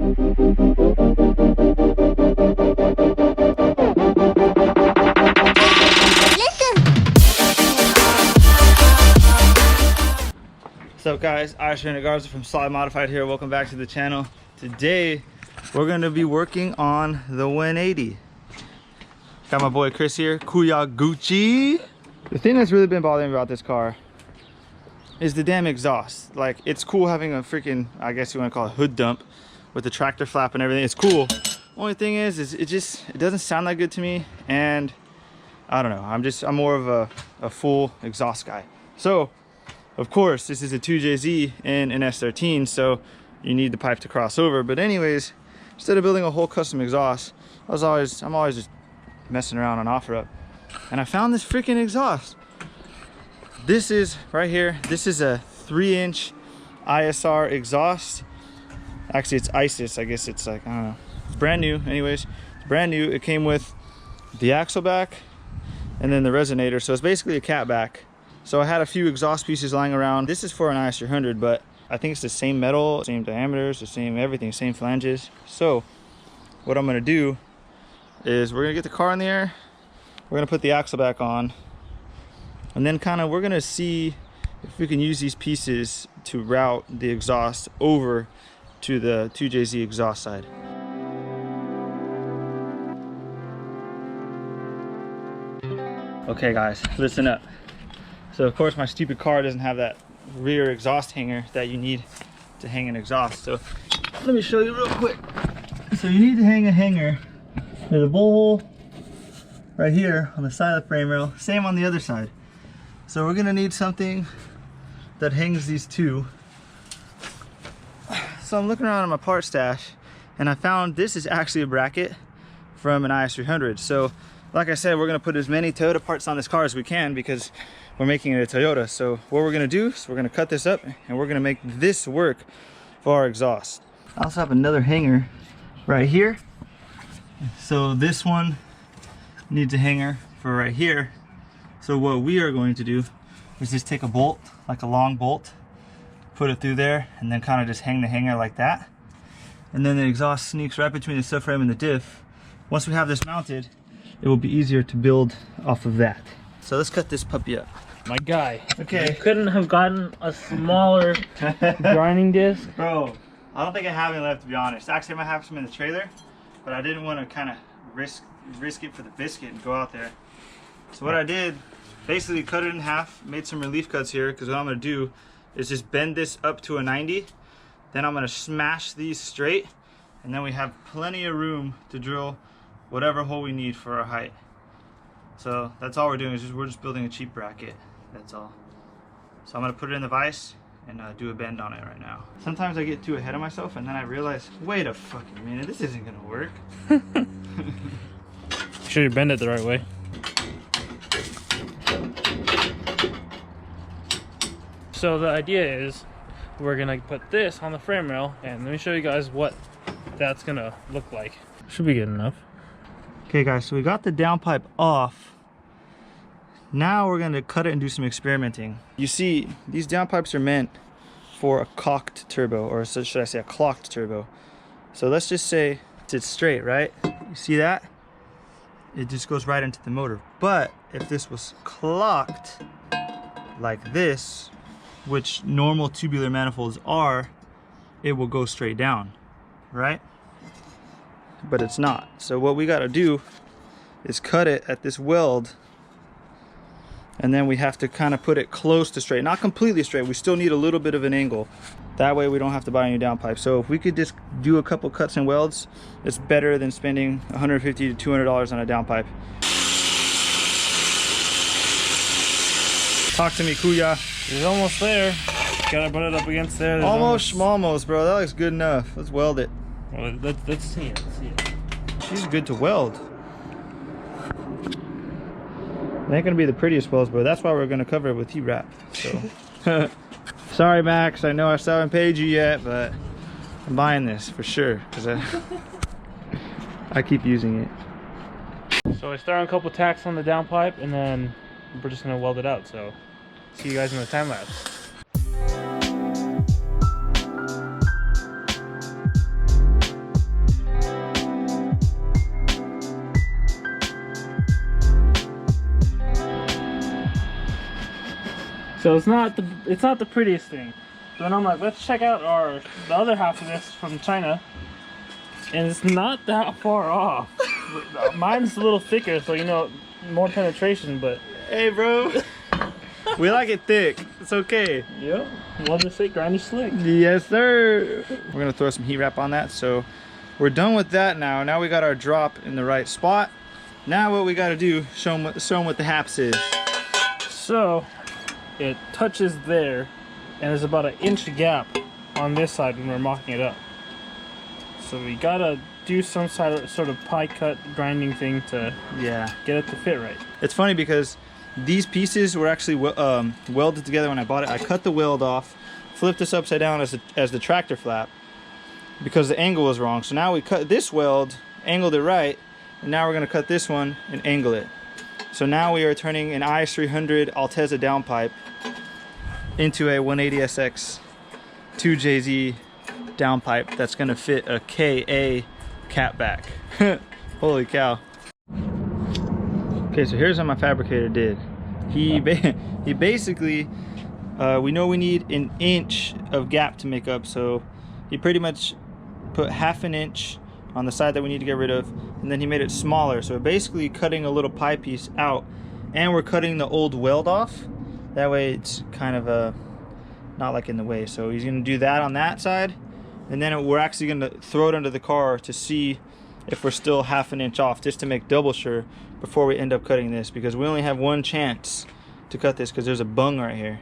What's up guys, Irish Garza from Slide Modified here. Welcome back to the channel. Today we're going to be working on the 180. Got my boy Chris here, Kuya Gucci. The thing that's really been bothering me about this car is the damn exhaust. Like, it's cool having a freaking, I guess you want to call it, hood dump with the tractor flap and everything. It's cool. Only thing is it doesn't sound that good to me, and I don't know. I'm more of a full exhaust guy. So of course, this is a 2jz and an S13, so you need the pipe to cross over. But anyways, instead of building a whole custom exhaust, I'm always just messing around on OfferUp, and I found this freaking exhaust. This is right here. This is a 3-inch ISR exhaust. Actually, it's ISIS. I guess it's like, I don't know. It's brand new. Anyways, it's brand new. It came with the axle back and then the resonator, so it's basically a catback. So I had a few exhaust pieces lying around. This is for an IS300, but I think it's the same metal, same diameters, the same everything, same flanges. So what I'm gonna do is we're gonna get the car in the air, we're gonna put the axle back on, and then we're gonna see if we can use these pieces to route the exhaust over to the 2jz exhaust side. Okay guys, listen up. So of course my stupid car doesn't have that rear exhaust hanger that you need to hang an exhaust. So let me show you real quick. So you need to hang a hanger. There's a bowl hole right here on the side of the frame rail. Same on the other side. So we're gonna need something that hangs these two. So I'm looking around in my part stash and I found this is actually a bracket from an IS300. So like I said, we're gonna put as many Toyota parts on this car as we can because we're making it a Toyota. So what we're gonna do is we're gonna cut this up and we're gonna make this work for our exhaust. I also have another hanger right here. So this one needs a hanger for right here. So what we are going to do is just take a bolt, like a long bolt, put it through there, and then kind of just hang the hanger like that. And then the exhaust sneaks right between the subframe and the diff. Once we have this mounted, it will be easier to build off of that. So let's cut this puppy up. My guy. Okay. You couldn't have gotten a smaller grinding disc? Bro, I don't think I have any left, to be honest. Actually, I might have some in the trailer, but I didn't want to kind of risk it for the biscuit and go out there. So what I did, basically cut it in half, made some relief cuts here, because what I'm going to do is just bend this up to a 90. Then I'm going to smash these straight, and then we have plenty of room to drill whatever hole we need for our height. So that's all we're doing, is we're just building a cheap bracket. That's all. So I'm gonna put it in the vise and do a bend on it right now. Sometimes I get too ahead of myself and then I realize, wait a fucking minute, this isn't gonna work. Make sure you bend it the right way. So the idea is we're gonna put this on the frame rail, and let me show you guys what that's gonna look like. Should be good enough. Okay guys, so we got the downpipe off. Now we're gonna cut it and do some experimenting. You see, these downpipes are meant for a cocked turbo, or should I say a clocked turbo. So let's just say it's straight, right? You see that? It just goes right into the motor. But if this was clocked like this, which normal tubular manifolds are, it will go straight down, right? But it's not. So what we gotta do is cut it at this weld, and then we have to kind of put it close to straight, not completely straight. We still need a little bit of an angle. That way we don't have to buy a new downpipe. So if we could just do a couple cuts and welds, it's better than spending $150 to $200 on a downpipe. Talk to me, Kuya. He's almost there. Gotta put it up against there. Almost, bro. That looks good enough. Let's weld it. Well, let's see it. Let's see it. She's good to weld. It ain't gonna be the prettiest welds, but that's why we're gonna cover it with T-wrap. So, sorry, Max. I know I still haven't paid you yet, but I'm buying this for sure because I keep using it. So I start on a couple tacks on the downpipe, and then we're just gonna weld it out. So, see you guys in the time lapse. So it's not the prettiest thing. But I'm like, let's check out the other half of this from China, and it's not that far off. Mine's a little thicker, so you know, more penetration. But hey, bro, we like it thick. It's okay. Yep. Love to say grindy slick. Yes, sir. We're gonna throw some heat wrap on that. So we're done with that now. Now we got our drop in the right spot. Now what we got to do, show them what the haps is. So it touches there, and there's about an inch gap on this side when we're mocking it up. So we gotta do some sort of pie cut grinding thing to get it to fit right. It's funny because these pieces were actually welded together when I bought it. I cut the weld off, flipped this upside down as the tractor flap because the angle was wrong. So now we cut this weld, angled it right, and now we're gonna cut this one and angle it. So now we are turning an IS300 Altezza downpipe into a 180SX 2jz downpipe that's gonna fit a KA catback. Holy cow. Okay, so here's how my fabricator did. He basically, we know we need an inch of gap to make up, so he pretty much put half an inch on the side that we need to get rid of, and then he made it smaller. So we're basically cutting a little pie piece out, and we're cutting the old weld off. That way it's kind of not like in the way. So he's gonna do that on that side, and then we're actually gonna throw it under the car to see if we're still half an inch off, just to make double sure before we end up cutting this, because we only have one chance to cut this because there's a bung right here.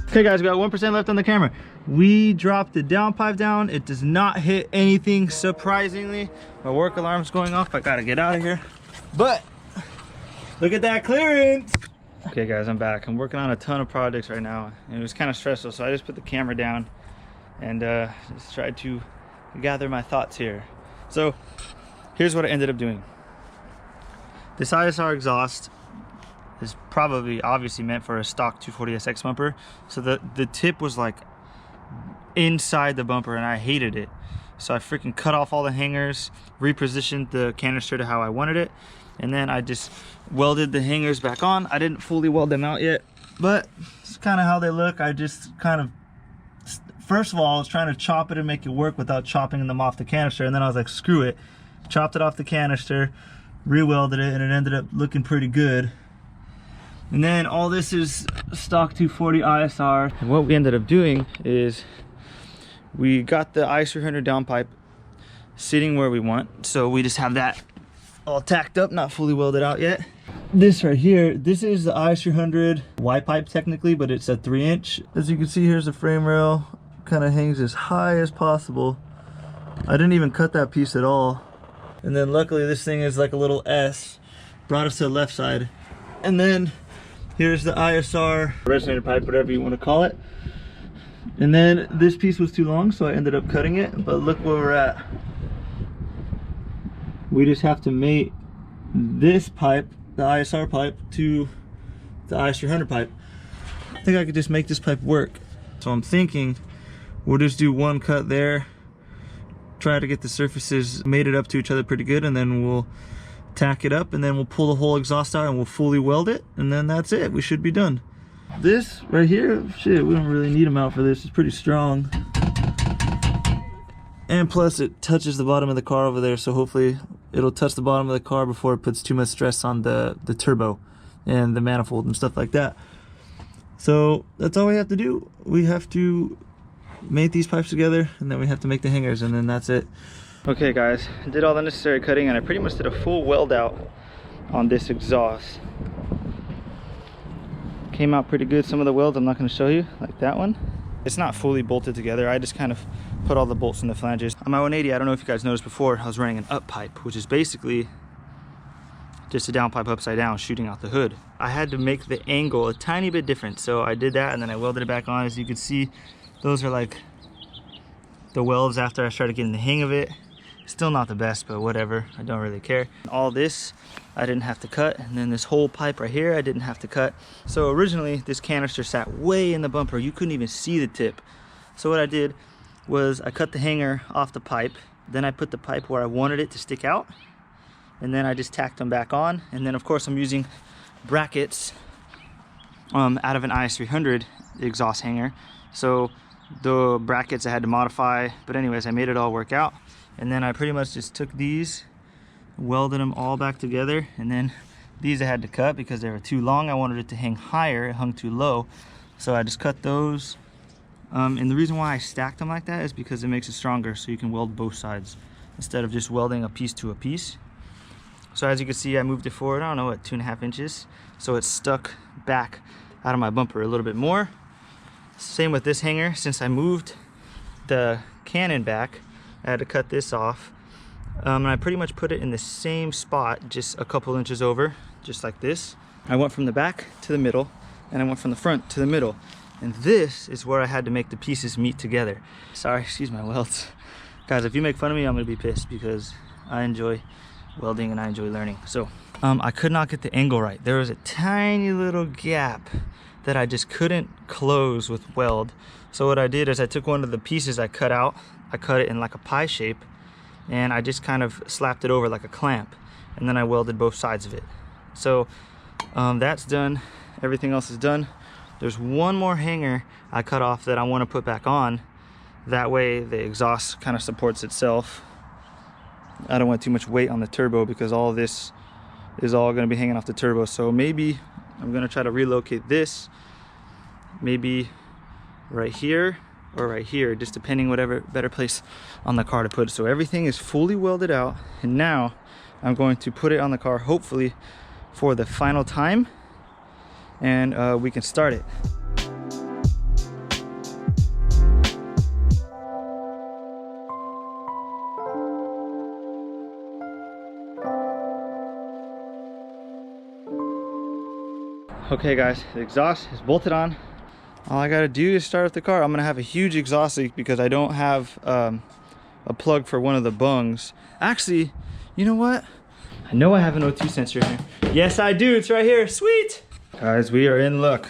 Okay guys, we got 1% left on the camera. We dropped the downpipe down. It does not hit anything, surprisingly. My work alarm's going off. I gotta get out of here. But look at that clearance. Okay guys, I'm back. I'm working on a ton of projects right now, and it was kind of stressful, so I just put the camera down and just tried to gather my thoughts here. So here's what I ended up doing. This ISR exhaust is probably obviously meant for a stock 240SX bumper, so the tip was like inside the bumper and I hated it. So I freaking cut off all the hangers, repositioned the canister to how I wanted it, and then I just welded the hangers back on. I didn't fully weld them out yet, but it's kind of how they look. I just kind of, first of all, I was trying to chop it and make it work without chopping them off the canister, and then I was like, screw it, chopped it off the canister, re-welded it, and it ended up looking pretty good. And then all this is stock 240 ISR. And what we ended up doing is we got the IS300 downpipe sitting where we want. So we just have that all tacked up, not fully welded out yet. This right here, this is the IS300 Y pipe technically, but it's a 3-inch. As you can see, here's the frame rail. Kind of hangs as high as possible. I didn't even cut that piece at all. And then luckily this thing is like a little S. Brought us to the left side. And then here's the ISR resonator pipe, whatever you want to call it. And then this piece was too long, so I ended up cutting it. But look where we're at. We just have to mate this pipe, the ISR pipe, to the IS300 pipe. I think I could just make this pipe work. So I'm thinking we'll just do one cut there, try to get the surfaces mated up to each other pretty good, and then we'll tack it up, and then we'll pull the whole exhaust out and we'll fully weld it, and then that's it. We should be done. This right here, shit, we don't really need them out for this. It's pretty strong, and plus it touches the bottom of the car over there, so hopefully it'll touch the bottom of the car before it puts too much stress on the turbo and the manifold and stuff like that. So that's all we have to do. We have to mate these pipes together, and then we have to make the hangers, and then that's it. Okay guys, I did all the necessary cutting, and I pretty much did a full weld out on this exhaust. Came out pretty good. Some of the welds I'm not going to show you, like that one. It's not fully bolted together. I just kind of put all the bolts in the flanges. On my 180, I don't know if you guys noticed before, I was running an up pipe, which is basically just a downpipe upside down shooting out the hood. I had to make the angle a tiny bit different, so I did that, and then I welded it back on. As you can see, those are like the welds after I started getting the hang of it. Still not the best, but whatever, I don't really care. All this I didn't have to cut, and then this whole pipe right here I didn't have to cut. So originally this canister sat way in the bumper. You couldn't even see the tip. So what I did was I cut the hanger off the pipe, Then I put the pipe where I wanted it to stick out, and then I just tacked them back on. And then of course I'm using brackets out of an IS300 exhaust hanger. So the brackets I had to modify, but anyways, I made it all work out. And then I pretty much just took these, welded them all back together, and then these I had to cut because they were too long. I wanted it to hang higher, it hung too low. So I just cut those. And the reason why I stacked them like that is because it makes it stronger, so you can weld both sides instead of just welding a piece to a piece. So as you can see, I moved it forward, I don't know, what, 2.5 inches. So it's stuck back out of my bumper a little bit more. Same with this hanger. Since I moved the cannon back, I had to cut this off. And I pretty much put it in the same spot, just a couple inches over, just like this. I went from the back to the middle, and I went from the front to the middle. And this is where I had to make the pieces meet together. Sorry, excuse my welds. Guys, if you make fun of me, I'm gonna be pissed because I enjoy welding and I enjoy learning. So, I could not get the angle right. There was a tiny little gap that I just couldn't close with weld. So what I did is I took one of the pieces I cut out, I cut it in like a pie shape, and I just kind of slapped it over like a clamp, and then I welded both sides of it. So that's done. Everything else is done. There's one more hanger I cut off that I want to put back on. That way the exhaust kind of supports itself. I don't want too much weight on the turbo because all of this is all going to be hanging off the turbo. So maybe I'm going to try to relocate this, maybe right here or right here, just depending whatever better place on the car to put it. So everything is fully welded out, and now I'm going to put it on the car, hopefully for the final time, and we can start it. Okay guys, the exhaust is bolted on. All I gotta do is start up the car. I'm gonna have a huge exhaust leak because I don't have a plug for one of the bungs. Actually, you know what? I know I have an O2 sensor here. Yes, I do, it's right here, sweet! Guys, we are in luck.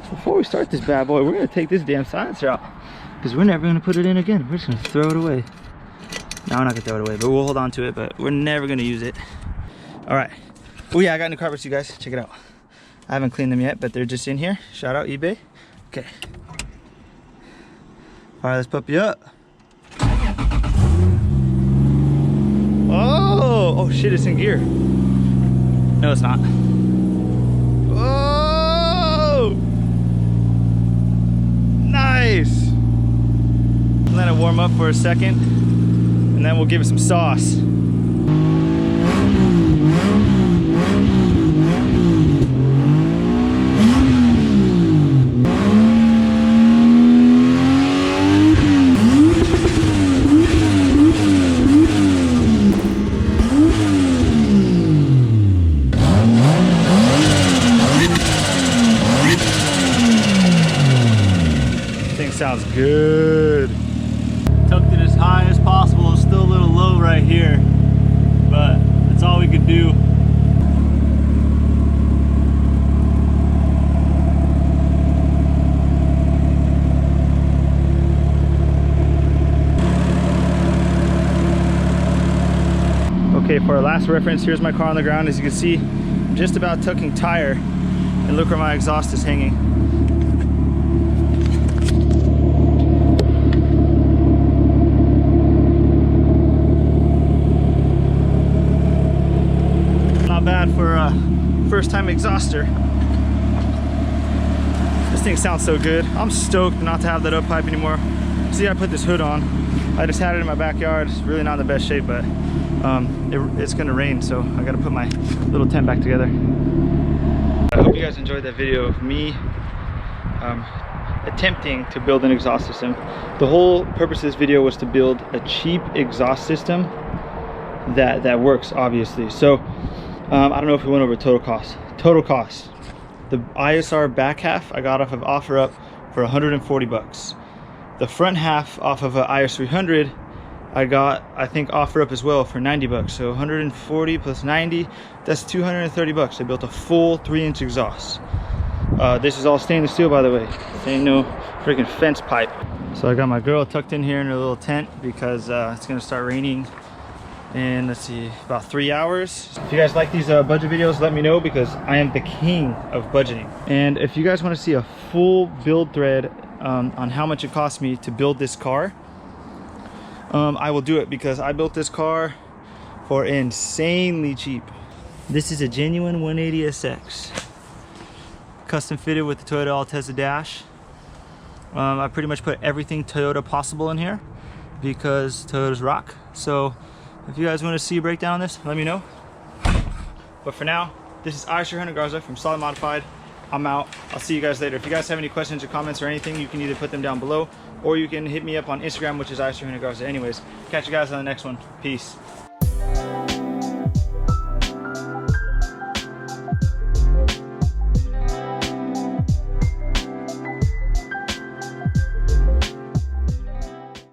Before we start this bad boy, we're gonna take this damn silencer out because we're never gonna put it in again. We're just gonna throw it away. No, we're not gonna throw it away, but we'll hold on to it, but we're never gonna use it. All right. Oh yeah, I got new carpets, you guys. Check it out. I haven't cleaned them yet, but they're just in here. Shout out eBay. Okay. All right, let's pump you up. Oh shit, it's in gear. No, it's not. Oh, nice. Let it warm up for a second, and then we'll give it some sauce. Sounds good. Tucked it as high as possible. It's still a little low right here, but that's all we could do. Okay, for our last reference, here's my car on the ground. As you can see, I'm just about tucking tire, and look where my exhaust is hanging. Bad for a first-time exhauster. This thing sounds so good. I'm stoked not to have that up pipe anymore. See, I put this hood on. I just had it in my backyard. It's really not in the best shape, but it's gonna rain, so I gotta put my little tent back together. I hope you guys enjoyed that video of me attempting to build an exhaust system. The whole purpose of this video was to build a cheap exhaust system that works, obviously. So I don't know if we went over total cost. Total cost. The ISR back half I got off of OfferUp for 140 bucks. The front half off of a IS300 I got, I think, OfferUp as well for 90 bucks. So 140 plus 90, that's 230 bucks. I built a full 3-inch exhaust. This is all stainless steel, by the way. This ain't no freaking fence pipe. So I got my girl tucked in here in her little tent because it's gonna start raining in, let's see, about 3 hours. If you guys like these budget videos, let me know, because I am the king of budgeting. And if you guys want to see a full build thread on how much it cost me to build this car, I will do it, because I built this car for insanely cheap. This is a genuine 180SX, custom fitted with the Toyota Altezza dash. I pretty much put everything Toyota possible in here because Toyotas rock. So if you guys want to see a breakdown on this, let me know. But for now, this is Hunter Garza from Solid Modified. I'm out. I'll see you guys later. If you guys have any questions or comments or anything, you can either put them down below, or you can hit me up on Instagram, which is Hunter Garza. Anyways, catch you guys on the next one. Peace.